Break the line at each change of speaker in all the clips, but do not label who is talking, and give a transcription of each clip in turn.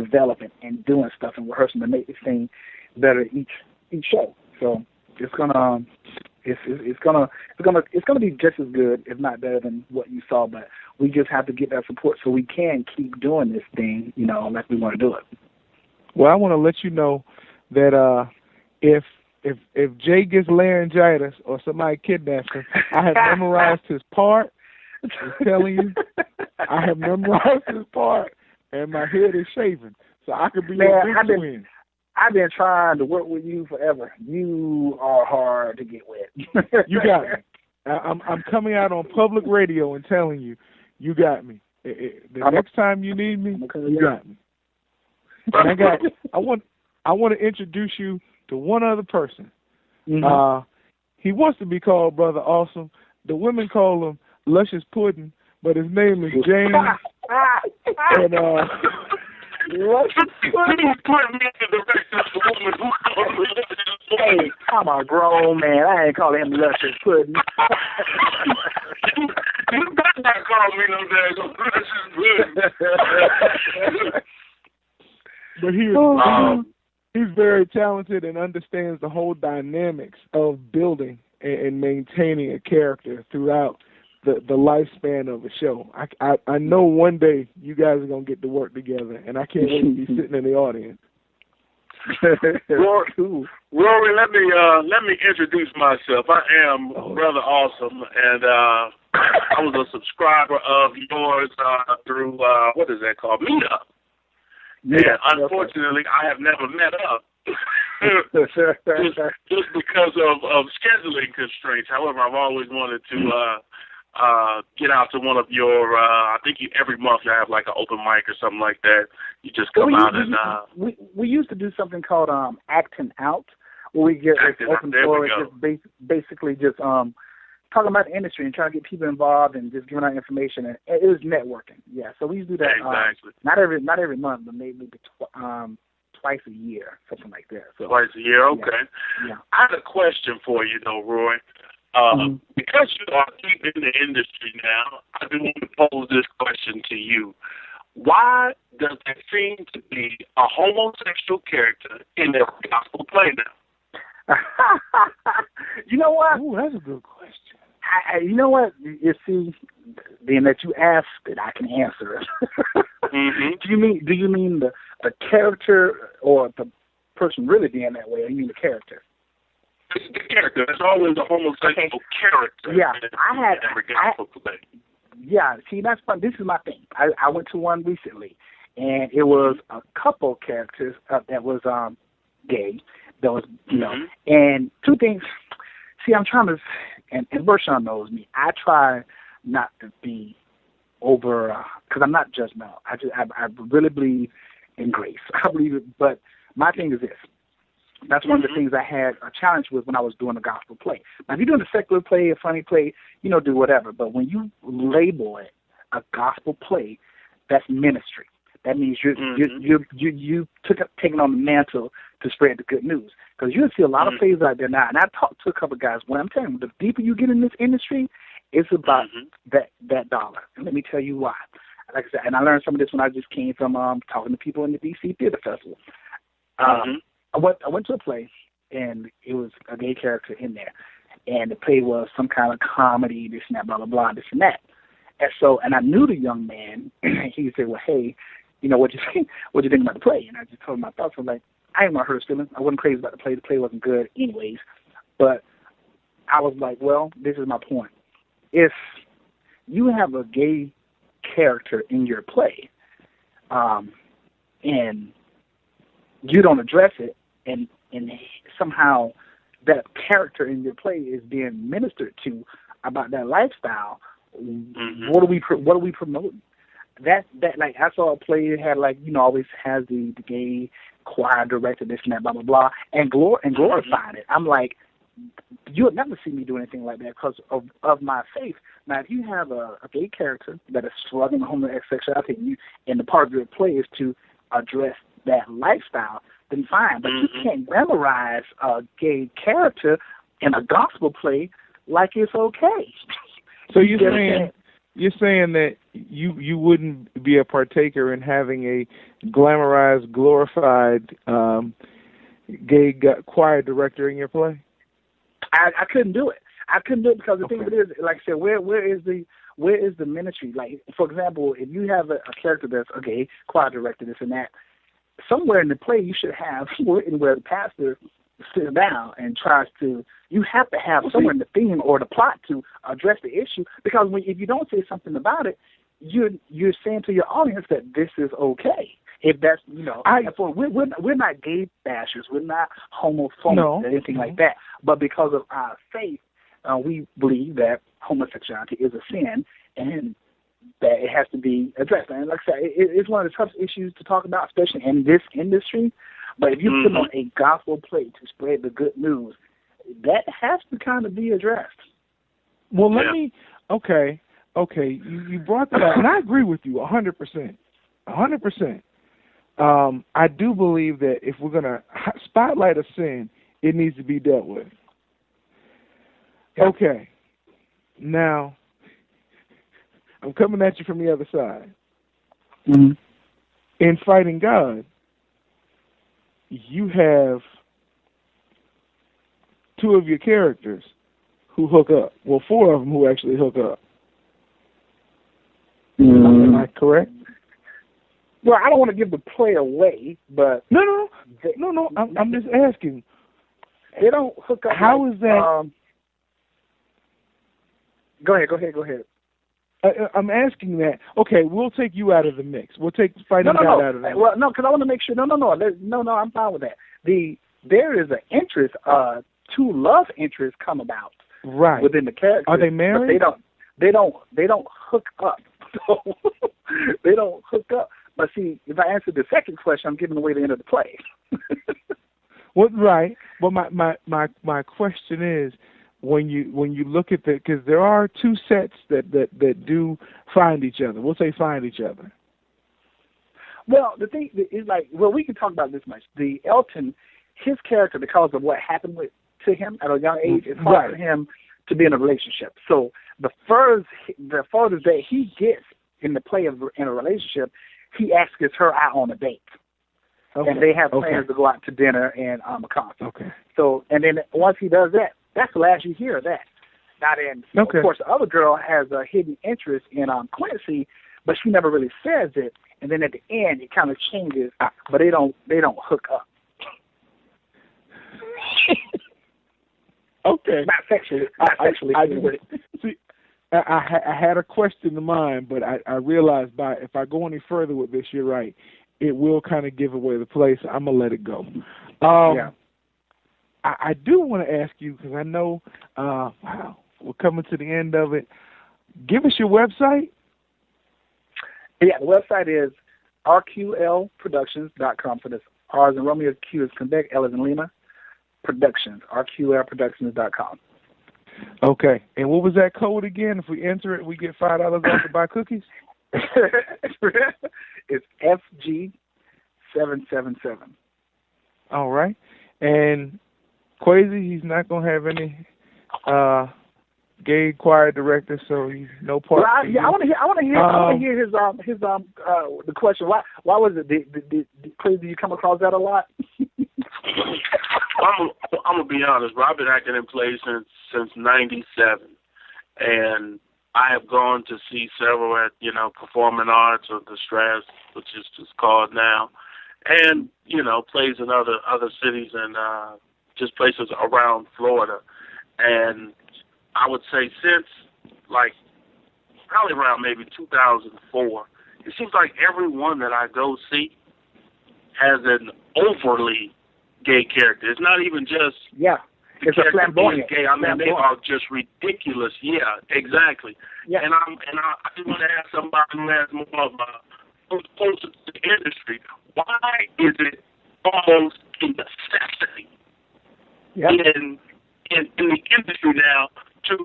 developing and doing stuff and rehearsing to make this thing better each show. So it's gonna be just as good, if not better, than what you saw. But we just have to get that support so we can keep doing this thing, like we want to do it.
Well, I want to let you know that if Jay gets laryngitis or somebody kidnaps him, I have memorized his part. I'm telling you, I have memorized his part, and my head is shaven, so I could be a big twin.
I've been trying to work with you forever. You are hard to get with.
You got me. I'm coming out on public radio and telling you, you got me. The next time you need me, you got me. And I want to introduce you to one other person. Mm-hmm. He wants to be called Brother Awesome. The women call him Luscious Pudding, but his name is James. And
hey, I'm a grown man. I ain't calling him Luscious Pudding.
You better not call me no daggone Luscious Pudding.
But he's very talented and understands the whole dynamics of building and maintaining a character throughout the lifespan of a show. I know one day you guys are gonna get to work together, and I can't wait to be sitting in the audience.
Rory, let me introduce myself. I am Brother Awesome, and I was a subscriber of yours through what is that called? Meetup. Yeah, and unfortunately, I have never met up. just because of scheduling constraints. However, I've always wanted to get out to one of your, I think every month you have like an open mic or something like that. You just come out and...
We used to do something called Acting Out, where we get open floor and just basically just talking about the industry and trying to get people involved and just giving out information. And it was networking, yeah. So we used to do that
exactly.
Not every month, but maybe twice a year, something like that. So,
twice a year, okay.
Yeah.
I have a question for you, though, Roy. Because you are deep in the industry now, I do want to pose this question to you. Why does there seem to be a homosexual character in a gospel play now?
You know what?
Ooh, that's a good question.
You know what? You see, being that you asked it, I can answer it.
Mm-hmm.
Do you mean the character or the person really being that way, or you mean the character?
It's the character. There's always a homosexual character.
Yeah,
play.
Yeah, see, that's fun. This is my thing. I went to one recently, and it was a couple characters that was gay. That was, and two things. See, I'm trying to, and Vershawn knows me. I try not to be over, because I'm not judgmental. I really believe in grace. I believe it, but my thing is this. That's one of the things I had a challenge with when I was doing a gospel play. Now, if you're doing a secular play, a funny play, do whatever. But when you label it a gospel play, that's ministry. That means you taking on the mantle to spread the good news. Because you see a lot of plays out there now, and I talked to a couple of guys. When I'm telling you, the deeper you get in this industry, it's about that dollar. And let me tell you why. Like I said, and I learned some of this when I just came from talking to people in the D.C. Theater Festival. I went to a play, and it was a gay character in there. And the play was some kind of comedy, this and that, blah, blah, blah, this and that. And I knew the young man. He said, well, hey, what you think about the play? And I just told him my thoughts. I was like, I ain't gonna hurt his feelings. I wasn't crazy about the play. The play wasn't good anyways. But I was like, well, this is my point. If you have a gay character in your play, and you don't address it, and somehow that character in your play is being ministered to about that lifestyle, what are we promoting? That like I saw a play that had always has the gay choir director, this and that, blah blah blah, and glorifying it. I'm like, you'll never see me do anything like that because of my faith. Now, if you have a gay character that is struggling with homosexuality, and the part of your play is to address that lifestyle, then fine. But you can't glamorize a gay character in a gospel play like it's okay.
So you're you're saying that you wouldn't be a partaker in having a glamorized, glorified gay choir director in your play?
I couldn't do it. I couldn't do it because the thing of it is, like I said, where is the ministry? Like, for example, if you have a character that's choir director, this and that, somewhere in the play you should have written where the pastor sits down and tries to. You have to have somewhere in the theme or the plot to address the issue, because if you don't say something about it, you're saying to your audience that this is okay. If that's we're not gay bashers, we're not homophobes or anything like that. But because of our faith, we believe that homosexuality is a sin and that it has to be addressed. And like I said, it's one of the toughest issues to talk about, especially in this industry. But if you put on a gospel play to spread the good news, that has to kind of be addressed.
Well, okay, you brought that up, and I agree with you 100%. 100%. I do believe that if we're going to spotlight a sin, it needs to be dealt with. Yeah. Okay. Now, I'm coming at you from the other side.
Mm-hmm.
In Fighting God, you have two of your characters who hook up. Well, four of them who actually hook up. Am I correct?
Well, I don't want to give the play away, but
no. I'm just asking.
They don't hook up.
How is that?
Go ahead.
I'm asking that. Okay, we'll take you out of the mix. We'll take Fighting God out of the mix.
Well, no, because I want to make sure. No. I'm fine with that. There is an interest. Two love interests come about within the characters.
Are they married?
But they don't hook up. So they don't hook up. But see, if I answer the second question, I'm giving away the end of the play.
Well, right. But my question is, when you look at because there are two sets that do find each other. We'll say find each other.
Well, the thing is we can talk about this much. The Elton, his character, because of what happened to him at a young age, it's hard for him to be in a relationship. So the furthest that he gets in the play in a relationship, he asks her out on a date. Okay. And they have plans to go out to dinner and a concert.
Okay.
So, and then once he does that, that's the last you hear of that. Now then, of course, the other girl has a hidden interest in Quincy, but she never really says it. And then at the end, it kind of changes, but they don't hook up.
Okay.
Not sexually.
See, I had a question in mind, but I realized if I go any further with this, you're right. It will kind of give away the place. I'm going to let it go. I do want to ask you, because I know, we're coming to the end of it. Give us your website.
Yeah, the website is rqlproductions.com. So that's R as in Romeo, Q as Quebec, L as in Lima, Productions, rqlproductions.com.
Okay. And what was that code again? If we enter it, we get $5 off to buy cookies?
It's FG777.
All right. And Quasi, he's not going to have any gay choir director, so he's no part.
Well, I want to hear his the question. Why was it? Did Quasi, you come across that a lot?
I'm gonna be honest, bro. I've been acting in plays since '97, and I have gone to see several at Performing Arts or the Stras, which is just called now, and plays in other cities and just places around Florida. And I would say since probably around maybe 2004, it seems like every one that I go see has an overly gay character. It's not even just
it's a flamboyant.
Gay. I mean, they are just ridiculous. Yeah, exactly.
Yeah.
And I just want to ask somebody who has more of who's closer to the industry. Why is it almost a necessity in the industry now to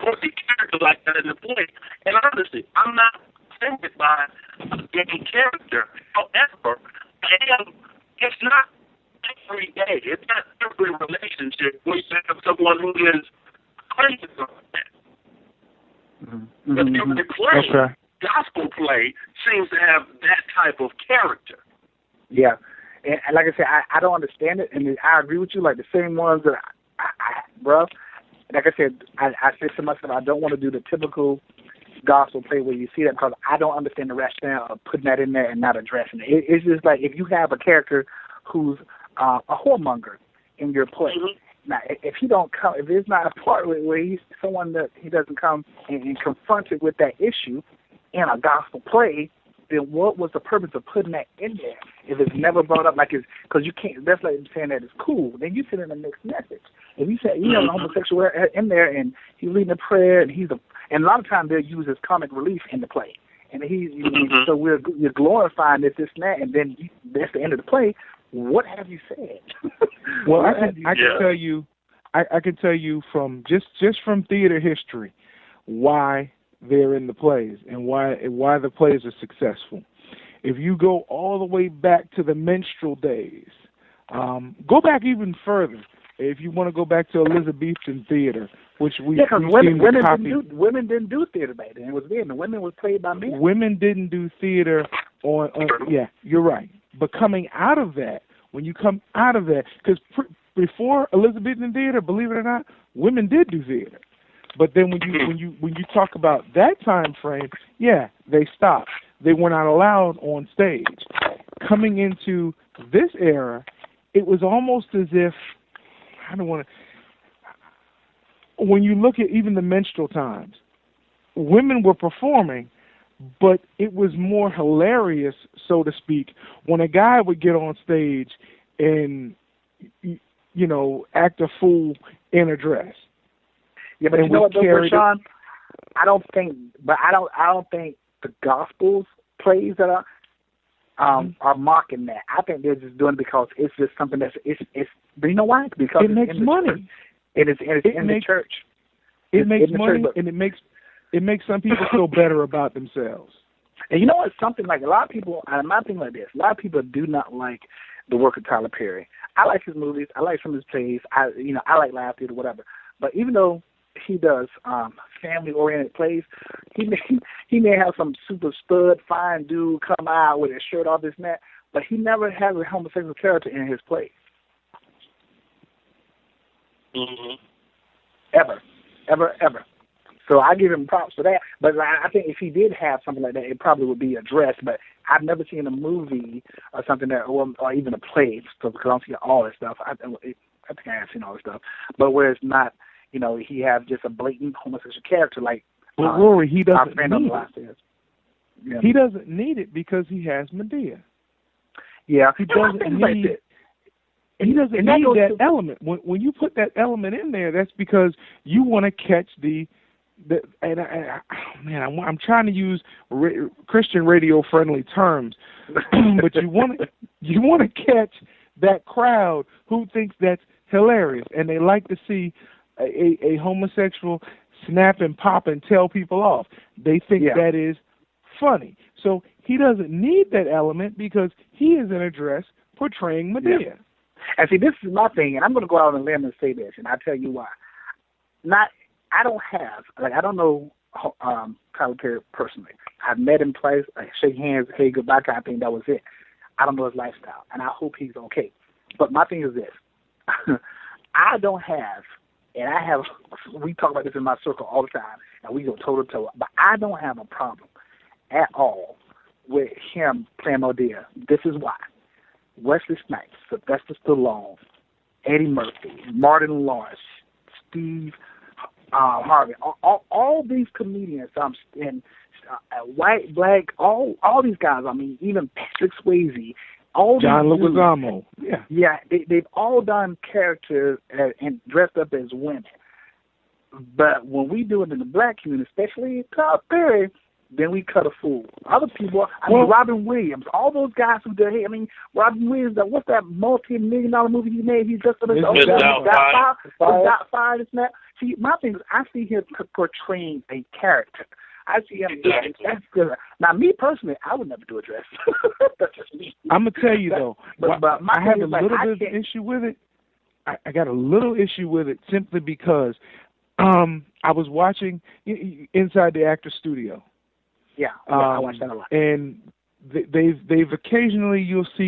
put the character like that in the play? And honestly, I'm not offended by a gay character. However, it's not every day. It's not every relationship where you have someone who is crazy on that.
Mm-hmm.
But
Yeah, and like I said, I don't understand it, and I agree with you. Like the same ones that bro. Like I said, I said to myself, I don't want to do the typical gospel play where you see that because I don't understand the rationale of putting that in there and not addressing it. It's just like if you have a character who's a whoremonger in your play. Now, if he don't come, if there's not a part where he's someone that he doesn't come and confront it with that issue in a gospel play, then what was the purpose of putting that in there if it's never brought up? Like it's because you can't. That's like saying that it's cool. Then you send in a mixed message. If you say you have a homosexual in there and he's leading a prayer and and a lot of times they'll use his comic relief in the play, and so we're glorifying this and that, and then that's the end of the play. What have you said?
Well, I can tell you, I can tell you from just from theater history why they're in the plays and why the plays are successful. If you go all the way back to the minstrel days, go back even further. If you want to go back to Elizabethan theater, which because
women didn't do theater back then. It was men. The women was played by men.
Women didn't do theater on yeah, you're right. But coming out of that, when you come out of that, because before Elizabethan theater, believe it or not, women did do theater. But then when you talk about that time frame, yeah, they stopped. They were not allowed on stage. Coming into this era, it was almost as if when you look at even the minstrel times, women were performing, but it was more hilarious, so to speak, when a guy would get on stage and, act a fool in a dress.
Yeah, but you know what, though, Rashawn? I don't think the Gospels plays that are mocking that. I think they're just doing it because it's just something that's it's. But you know why? Because
it makes money.
It is in the church.
It makes money, and it makes some people feel better about themselves.
And you know what? Something like a lot of people, and my thing like this, a lot of people do not like the work of Tyler Perry. I like his movies. I like some of his plays. I like live theater, whatever. But even though he does family-oriented plays, he may have some super stud, fine dude come out with his shirt off, this and that, but he never has a homosexual character in his plays. Ever. So I give him props for that. But I think if he did have something like that, it probably would be addressed. But I've never seen a movie or something that, or even a play, because I don't see all that stuff. I think I have seen all this stuff. But where it's not, he has just a blatant homosexual character like.
But Rory, he doesn't need
it. Yeah.
He doesn't need it because he has Medea.
Yeah,
he doesn't need it. He doesn't need that element. When you put that element in there, that's because you want to catch I'm trying to use Christian radio friendly terms, but you want to catch that crowd who thinks that's hilarious, and they like to see a homosexual snap and pop and tell people off. They think that is funny. So he doesn't need that element because he is in a dress portraying Medea.
Yeah. And see, this is my thing, and I'm going to go out on a limb and say this, and I'll tell you why. I don't know Tyler Perry personally. I've met him twice. I shake hands, hey, goodbye kind of thing. That was it. I don't know his lifestyle, and I hope he's okay. But my thing is this. I don't have, and I have, we talk about this in my circle all the time, and we go toe to toe, but I don't have a problem at all with him playing Medea. This is why. Wesley Snipes, Sylvester Stallone, Eddie Murphy, Martin Lawrence, Steve Harvey, all these comedians, and white, black, all these guys. I mean, even Patrick Swayze, all
John
these
Leguizamo.
Yeah, they've all done characters and dressed up as women. But when we do it in the black community, especially Tyler Perry, then we cut a fool. Other people, Robin Williams, all those guys who did, Robin Williams, what's that multi-million-dollar movie he made? He just got fired, isn't that? See, my thing is, I see him portraying a character. I see him. That's good. Now, me personally, I would never do a dress. That's just me.
I'm gonna tell you though,
but
I have a little bit of an issue with it. I got a little issue with it simply because I was watching Inside the Actors Studio.
Yeah, I watch that a lot.
And they've occasionally you'll see